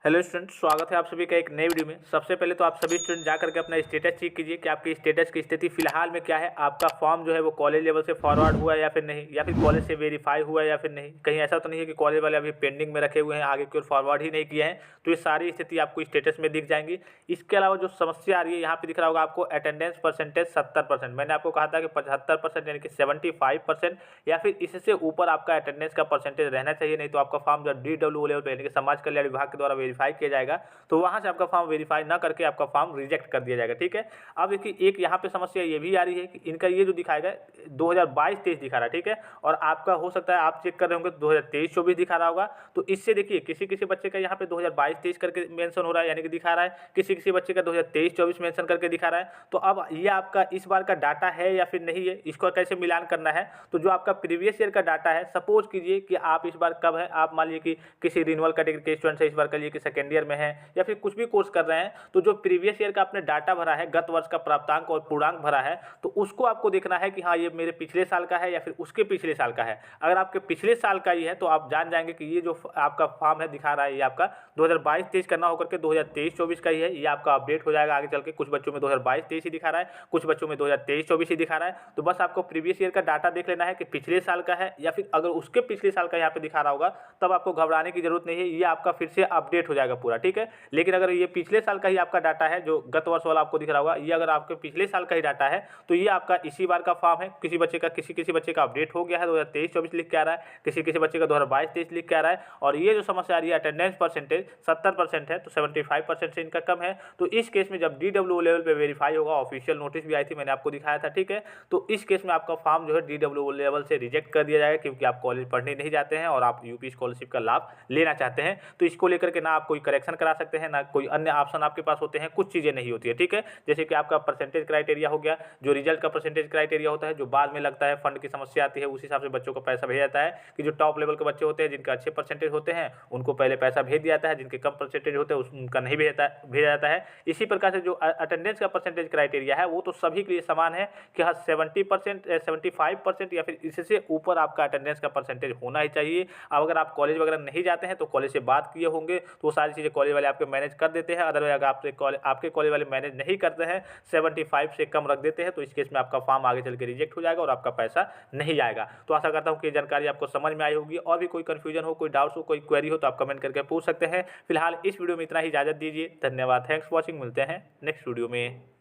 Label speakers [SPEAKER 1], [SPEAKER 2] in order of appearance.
[SPEAKER 1] Hello student, स्वागत है आप सभी का एक नए वीडियो में। सबसे पहले तो आप सभी स्टूडेंट जा करके अपना स्टेटस चेक कीजिए कि आपकी स्टेटस की स्थिति फिलहाल में क्या है। आपका फॉर्म जो है वो कॉलेज लेवल से फॉरवर्ड हुआ है या फिर नहीं, या फिर कॉलेज से वेरीफाई हुआ है या फिर नहीं। कहीं ऐसा तो नहीं है कि कॉलेज वाले अभी पेंडिंग में रखे हुए हैं, आगे की ओर फॉरवर्ड ही नहीं किए हैं। तो ये सारी स्थिति आपको स्टेटस में दिख जाएंगी। इसके अलावा जो समस्या आ रही है, यहाँ पे दिख रहा होगा आपको अटेंडेंस परसेंटेज 70%। मैंने आपको कहा था कि 75% यानी कि 75% या फिर इससे ऊपर आपका अटेंडेंस का परसेंटेज रहना चाहिए, नहीं तो आपका फॉर्म जब DWO लेवल पे यानी कि समाज कल्याण विभाग के द्वारा वेरीफाई किया जाएगा तो वहां से आपका फॉर्म वेरीफाई ना करके आपका फॉर्म रिजेक्ट कर दिया जाएगा। ठीक है। अब देखिए एक यहाँ पे समस्या ये भी आ रही है कि इनका ये जो दिखाएगा 2022-23 दिखा रहा है। ठीक है। और आपका हो सकता है आप चेक कर रहे होंगे 2023-24 दिखा रहा होगा। तो इससे देखिए किसी किसी बच्चे का यहाँ पे 2022-23 करके मेंशन हो रहा है, यानी कि दिखा रहा है, किसी किसी बच्चे का 2023-24 मेंशन करके दिखा रहा है। तो अब ये आपका इस बार का डाटा है या फिर नहीं है, इसको कैसे मिलान करना है। तो जो आपका प्रीवियस ईयर का डाटा है, सपोज कीजिए कि आप इस बार कब है, आप मान लीजिए कि किसी रिन्यूअल कैटेगरी के स्टूडेंट है, इस बार का लिए कि सेकेंड ईयर में है या फिर कुछ भी कोर्स कर रहे हैं, तो जो प्रीवियस ईयर का आपने डाटा भरा है, गत वर्ष का प्राप्तांक और पूर्णांक भरा है, तो उसको आपको देखना है कि हाँ ये मेरे पिछले साल का है या फिर उसके पिछले साल का है। अगर आपके पिछले साल का ही है तो आप जान जाएंगे कि ये जो आपका फॉर्म है दिखा रहा है, ये आपका 2022-23 करना होकर के 2023-24 का ही है। ये आपका अपडेट हो जाएगा आगे चल के। कुछ बच्चों में 2022-23 ही दिखा रहा है, कुछ बच्चों में 2023-24 ही दिखा रहा है। तो बस आपको प्रीवियस ईयर का डाटा देख लेना है कि पिछले साल का है या फिर अगर उसके पिछले साल का यहाँ पे दिखा रहा होगा तब आपको घबराने की जरूरत नहीं है, ये आपका फिर से अपडेट हो जाएगा पूरा। ठीक है। लेकिन अगर ये पिछले साल का ही आपका डाटा है, जो गत वर्ष वाला आपको दिख रहा होगा, ये अगर आपके पिछले साल का ही डाटा है तो ये आपका इसी बार का फॉर्म है। किसी बच्चे का किसी बच्चे का अपडेट हो गया है, 2023-24 लिख के आ रहा है, किसी किसी बच्चे का 2022-23 लिख के आ रहा है। और ये जो समस्या आ रही है अटेंडेंस परसेंटेज 70% है, तो 75% से इनका कम है। तो इस केस में जब DWO लेवल पे वेरीफाई होगा, ऑफिशियल नोटिस भी आई थी, मैंने आपको दिखाया था। ठीक है। तो इस केस में आपका फॉर्म जो है DWO लेवल से रिजेक्ट कर दिया जाएगा, क्योंकि आप कॉलेज पढ़ने नहीं जाते हैं और आप यूपी स्कॉलरशिप का लाभ लेना चाहते हैं। तो इसको लेकर के ना आप कोई करेक्शन करा सकते हैं, ना कोई अन्य ऑप्शन आपके पास होते हैं, कुछ चीज़ें नहीं होती है। ठीक है। जैसे कि आपका परसेंटेज क्राइटेरिया हो गया, जो रिजल्ट का परसेंटेज क्राइटेरिया होता है, जो बाद में लगता है, फंड की समस्या आती है, उस हिसाब से बच्चों को पैसा भेजा जाता है। कि जो टॉप लेवल के बच्चे होते हैं, जिनका अच्छे परसेंटेज होते हैं, उनको पहले पैसा भेज दिया जाता है, जिनके कम परसेंटेज होते हैं उनका नहीं भेजा जाता है। इसी प्रकार से जो अटेंडेंस का परसेंटेज क्राइटेरिया है वो तो सभी के लिए समान है कि हाँ 70%, 75% या फिर इससे ऊपर आपका अटेंडेंस का परसेंटेज होना ही चाहिए। अब अगर आप कॉलेज वगैरह नहीं जाते हैं तो कॉलेज से बात किए होंगे तो वो सारी चीज़ें कॉलेज वाले आपके मैनेज कर देते हैं। अदरवाइज अगर आपके कॉलेज वाले मैनेज नहीं करते हैं, 75 से कम रख देते हैं, तो इस केस में आपका फॉर्म आगे चल के रिजेक्ट हो जाएगा और आपका पैसा नहीं आएगा। तो आशा करता हूँ कि जानकारी आपको समझ में आई होगी। और भी कोई कन्फ्यूजन हो, कोई डाउट्स हो, कोई क्वेरी हो तो आप कमेंट करके पूछ सकते हैं। फिलहाल इस वीडियो में इतना ही, इजाजत दीजिए। धन्यवाद, थैंक्स फॉर वॉचिंग। मिलते हैं नेक्स्ट वीडियो में।